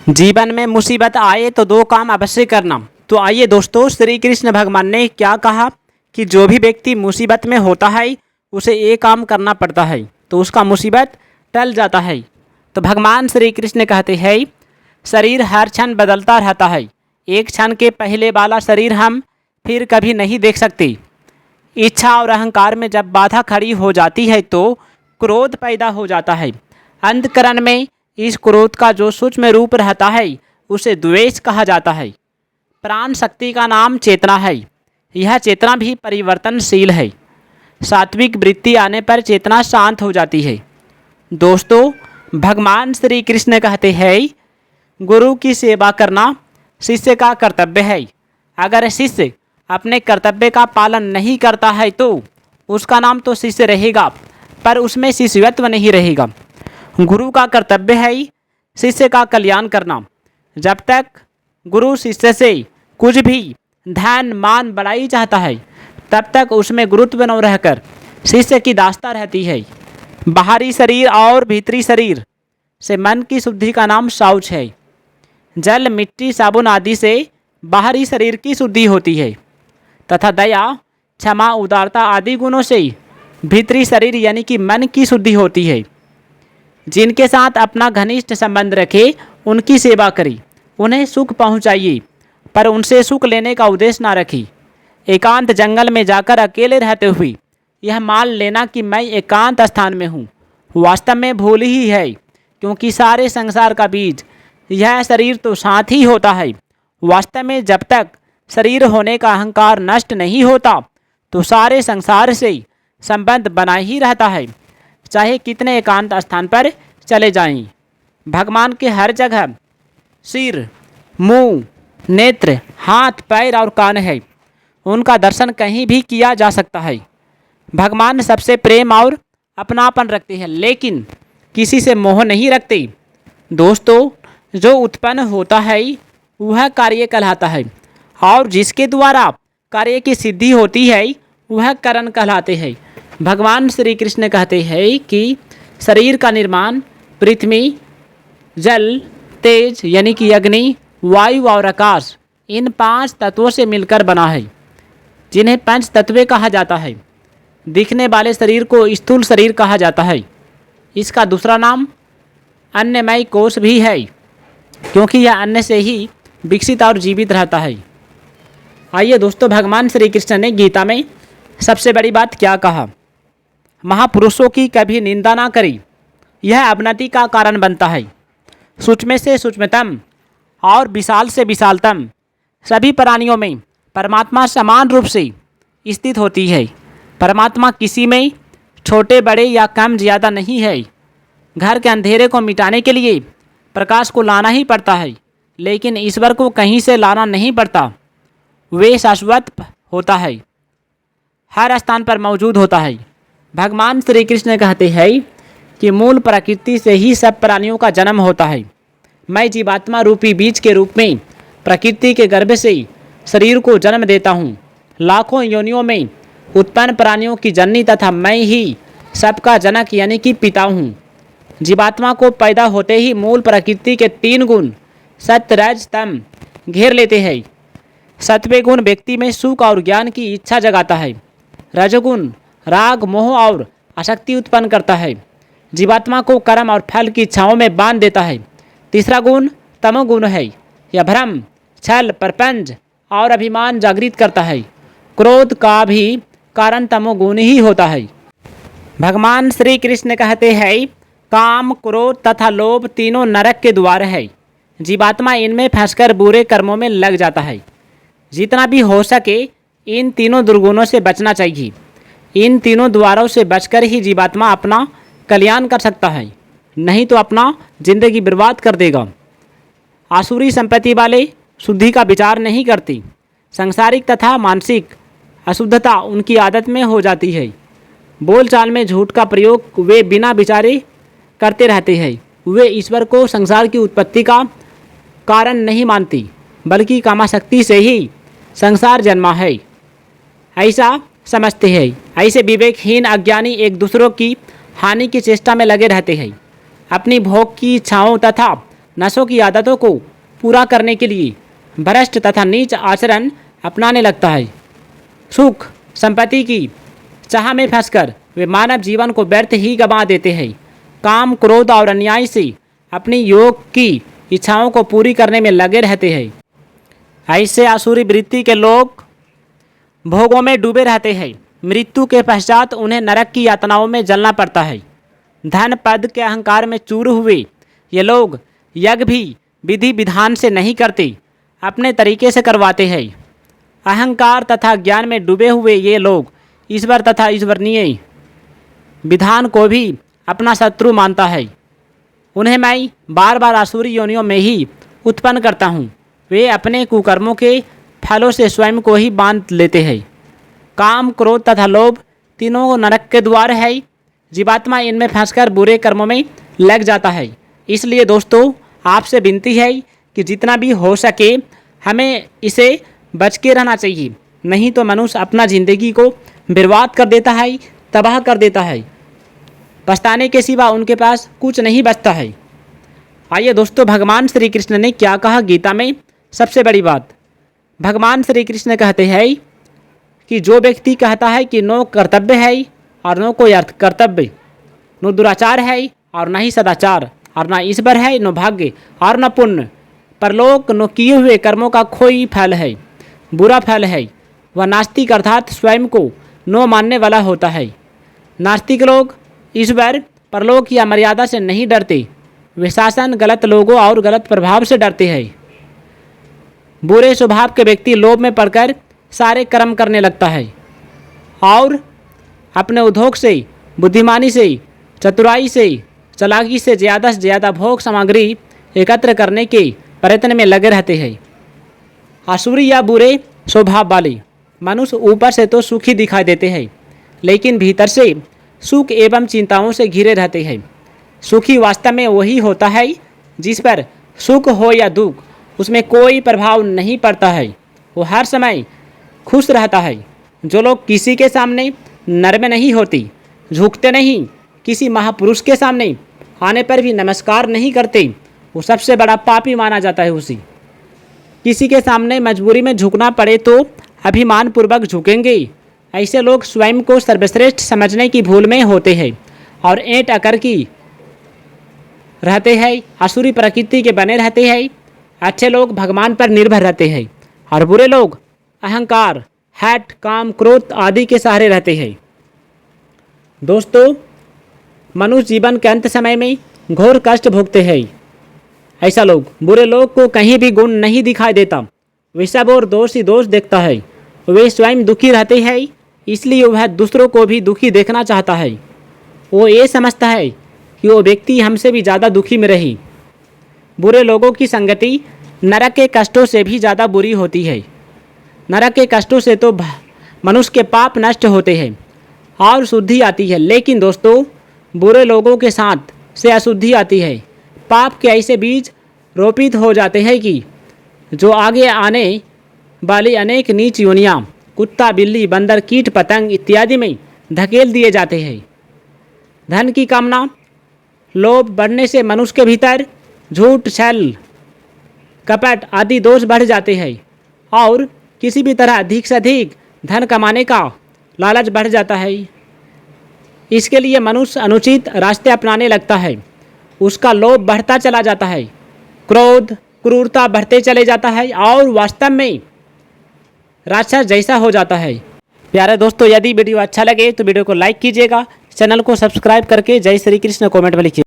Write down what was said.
जीवन में मुसीबत आए तो दो काम अवश्य करना। तो आइए दोस्तों, श्री कृष्ण भगवान ने क्या कहा कि जो भी व्यक्ति मुसीबत में होता है उसे ये काम करना पड़ता है तो उसका मुसीबत टल जाता है। तो भगवान श्री कृष्ण कहते हैं, शरीर हर क्षण बदलता रहता है। एक क्षण के पहले वाला शरीर हम फिर कभी नहीं देख सकते। इच्छा और अहंकार में जब बाधा खड़ी हो जाती है तो क्रोध पैदा हो जाता है। अंतःकरण में इस क्रोध का जो सूक्ष्म रूप रहता है उसे द्वेष कहा जाता है। प्राण शक्ति का नाम चेतना है। यह चेतना भी परिवर्तनशील है। सात्विक वृत्ति आने पर चेतना शांत हो जाती है। दोस्तों, भगवान श्री कृष्ण कहते हैं, गुरु की सेवा करना शिष्य का कर्तव्य है। अगर शिष्य अपने कर्तव्य का पालन नहीं करता है तो उसका नाम तो शिष्य रहेगा, पर उसमें शिष्यत्व नहीं रहेगा। गुरु का कर्तव्य है शिष्य का कल्याण करना। जब तक गुरु शिष्य से कुछ भी धन मान बढ़ाई चाहता है तब तक उसमें गुरुत्व न रहकर शिष्य की दास्ता रहती है। बाहरी शरीर और भीतरी शरीर से मन की शुद्धि का नाम शौच है। जल, मिट्टी, साबुन आदि से बाहरी शरीर की शुद्धि होती है तथा दया, क्षमा, उदारता आदि गुणों से भीतरी शरीर यानी कि मन की शुद्धि होती है। जिनके साथ अपना घनिष्ठ संबंध रखे उनकी सेवा करी, उन्हें सुख पहुंचाइए, पर उनसे सुख लेने का उद्देश्य ना रखी। एकांत जंगल में जाकर अकेले रहते हुए यह मान लेना कि मैं एकांत स्थान में हूँ, वास्तव में भूल ही है, क्योंकि सारे संसार का बीज यह शरीर तो साथ ही होता है। वास्तव में जब तक शरीर होने का अहंकार नष्ट नहीं होता तो सारे संसार से संबंध बना ही रहता है, चाहे कितने एकांत स्थान पर चले जाएं। भगवान के हर जगह सिर, मुंह, नेत्र, हाथ, पैर और कान है। उनका दर्शन कहीं भी किया जा सकता है। भगवान सबसे प्रेम और अपनापन रखते हैं, लेकिन किसी से मोह नहीं रखते। दोस्तों, जो उत्पन्न होता है वह कार्य कहलाता है और जिसके द्वारा कार्य की सिद्धि होती है वह करण कहलाते हैं। भगवान श्री कृष्ण कहते हैं कि शरीर का निर्माण पृथ्वी, जल, तेज यानी कि अग्नि, वायु और आकाश इन 5 तत्वों से मिलकर बना है, जिन्हें पंच तत्व कहा जाता है। दिखने वाले शरीर को स्थूल शरीर कहा जाता है। इसका दूसरा नाम अन्नमय कोश भी है, क्योंकि यह अन्न से ही विकसित और जीवित रहता है। आइए दोस्तों, भगवान श्री कृष्ण ने गीता में सबसे बड़ी बात क्या कहा? महापुरुषों की कभी निंदा ना करी, यह अवनति का कारण बनता है। सूक्ष्म से सूक्ष्मतम और विशाल से विशालतम सभी प्राणियों में परमात्मा समान रूप से स्थित होती है। परमात्मा किसी में छोटे बड़े या कम ज़्यादा नहीं है। घर के अंधेरे को मिटाने के लिए प्रकाश को लाना ही पड़ता है, लेकिन ईश्वर को कहीं से लाना नहीं पड़ता। वे शाश्वत होता है, हर स्थान पर मौजूद होता है। भगवान श्री कृष्ण कहते हैं कि मूल प्रकृति से ही सब प्राणियों का जन्म होता है। मैं जीवात्मा रूपी बीज के रूप में प्रकृति के गर्भ से शरीर को जन्म देता हूँ। लाखों योनियों में उत्पन्न प्राणियों की जननी तथा मैं ही सबका जनक यानी कि पिता हूँ। जीवात्मा को पैदा होते ही मूल प्रकृति के 3 गुण सत्य, रज, तम घेर लेते हैं। सत्व गुण व्यक्ति में सुख और ज्ञान की इच्छा जगाता है। रजगुण राग, मोह और आसक्ति उत्पन्न करता है। जीवात्मा को कर्म और फल की इच्छाओं में बांध देता है। तीसरा गुण तमोगुण है। यह भ्रम, छल, प्रपंच और अभिमान जागृत करता है। क्रोध का भी कारण तमोगुण ही होता है। भगवान श्री कृष्ण कहते हैं, काम, क्रोध तथा लोभ तीनों नरक के द्वार है। जीवात्मा इनमें फंसकर बुरे कर्मों में लग जाता है। जितना भी हो सके इन तीनों दुर्गुणों से बचना चाहिए। इन तीनों द्वारों से बचकर ही जीवात्मा अपना कल्याण कर सकता है, नहीं तो अपना जिंदगी बर्बाद कर देगा। आसुरी संपत्ति वाले शुद्धि का विचार नहीं करती। सांसारिक तथा मानसिक अशुद्धता उनकी आदत में हो जाती है। बोलचाल में झूठ का प्रयोग वे बिना विचारे करते रहते हैं। वे ईश्वर को संसार की उत्पत्ति का कारण नहीं मानती, बल्कि कामाशक्ति से ही संसार जन्मा है ऐसा समझते हैं। ऐसे विवेकहीन अज्ञानी एक दूसरों की हानि की चेष्टा में लगे रहते हैं। अपनी भोग की इच्छाओं तथा नशों की आदतों को पूरा करने के लिए भ्रष्ट तथा नीच आचरण अपनाने लगता है। सुख संपत्ति की चाह में फंसकर वे मानव जीवन को व्यर्थ ही गंवा देते हैं। काम, क्रोध और अन्याय से अपनी योग की इच्छाओं को पूरी करने में लगे रहते हैं। ऐसे आसुरी वृत्ति के लोग भोगों में डूबे रहते हैं। मृत्यु के पश्चात उन्हें नरक की यातनाओं में जलना पड़ता है। धन पद के अहंकार में चूर हुए ये लोग यज्ञ भी विधि विधान से नहीं करते, अपने तरीके से करवाते हैं। अहंकार तथा ज्ञान में डूबे हुए ये लोग ईश्वर तथा ईश्वरीय विधान को भी अपना शत्रु मानता है। उन्हें मैं बार बार आसुरी योनियों में ही उत्पन्न करता हूँ। वे अपने कुकर्मों के फलों से स्वयं को ही बांध लेते हैं। काम, क्रोध तथा लोभ तीनों नरक के द्वार है। जीवात्मा इनमें फंसकर बुरे कर्मों में लग जाता है। इसलिए दोस्तों, आपसे विनती है कि जितना भी हो सके हमें इसे बच के रहना चाहिए, नहीं तो मनुष्य अपना ज़िंदगी को बर्बाद कर देता है, तबाह कर देता है। पछताने के सिवा उनके पास कुछ नहीं बचता है। आइए दोस्तों, भगवान श्री कृष्ण ने क्या कहा गीता में। सबसे बड़ी बात, भगवान श्री कृष्ण कहते हैं कि जो व्यक्ति कहता है कि नो कर्तव्य है और नो कोई अर्थ कर्तव्य, नो दुराचार है और न ही सदाचार, और न ईश्वर है, नो भाग्य और न पुण्य, परलोक, नो किए हुए कर्मों का कोई फल है, बुरा फल है, वह नास्तिक अर्थात स्वयं को नो मानने वाला होता है। नास्तिक लोग ईश्वर, परलोक या मर्यादा से नहीं डरते। वे शासन, गलत लोगों और गलत प्रभाव से डरते हैं। बुरे स्वभाव के व्यक्ति लोभ में पड़कर सारे कर्म करने लगता है और अपने उद्योग से, बुद्धिमानी से, चतुराई से, चालाकी से ज़्यादा भोग सामग्री एकत्र करने के प्रयत्न में लगे रहते हैं। आसुरी या बुरे स्वभाव वाले मनुष्य ऊपर से तो सुखी दिखाई देते हैं, लेकिन भीतर से सुख एवं चिंताओं से घिरे रहते हैं। सुखी वास्तव में वही होता है जिस पर सुख हो या दुख उसमें कोई प्रभाव नहीं पड़ता है। वो हर समय खुश रहता है। जो लोग किसी के सामने नर्म नहीं होते, झुकते नहीं, किसी महापुरुष के सामने आने पर भी नमस्कार नहीं करते, वो सबसे बड़ा पापी माना जाता है। उसी किसी के सामने मजबूरी में झुकना पड़े तो अभिमान पूर्वक झुकेंगे। ऐसे लोग स्वयं को सर्वश्रेष्ठ समझने की भूल में होते हैं और ऐंठ अकर की रहते हैं, आसुरी प्रकृति के बने रहते हैं। अच्छे लोग भगवान पर निर्भर रहते हैं और बुरे लोग अहंकार, हठ, काम, क्रोध आदि के सहारे रहते हैं। दोस्तों, मनुष्य जीवन के अंत समय में घोर कष्ट भोगते हैं। ऐसा लोग, बुरे लोग को कहीं भी गुण नहीं दिखाई देता, वे सब और दोष ही दोष देखता है। वे स्वयं दुखी रहते हैं, इसलिए वह दूसरों को भी दुखी देखना चाहता है। वो ये समझता है कि वो व्यक्ति हमसे भी ज़्यादा दुखी में रही। बुरे लोगों की संगति नरक के कष्टों से भी ज़्यादा बुरी होती है। नरक के कष्टों से तो मनुष्य के पाप नष्ट होते हैं और शुद्धि आती है, लेकिन दोस्तों, बुरे लोगों के साथ से अशुद्धि आती है। पाप के ऐसे बीज रोपित हो जाते हैं कि जो आगे आने वाली अनेक नीच योनियाँ, कुत्ता, बिल्ली, बंदर, कीट, पतंग इत्यादि में धकेल दिए जाते हैं। धन की कामना, लोभ बढ़ने से मनुष्य के भीतर झूठ, छल, कपट आदि दोष बढ़ जाते हैं और किसी भी तरह अधिक से अधिक धन कमाने का लालच बढ़ जाता है। इसके लिए मनुष्य अनुचित रास्ते अपनाने लगता है। उसका लोभ बढ़ता चला जाता है, क्रोध, क्रूरता बढ़ते चले जाता है और वास्तव में राक्षस जैसा हो जाता है। प्यारे दोस्तों, यदि वीडियो अच्छा लगे तो वीडियो को लाइक कीजिएगा, चैनल को सब्सक्राइब करके जय श्री कृष्ण कमेंट में लिखिए।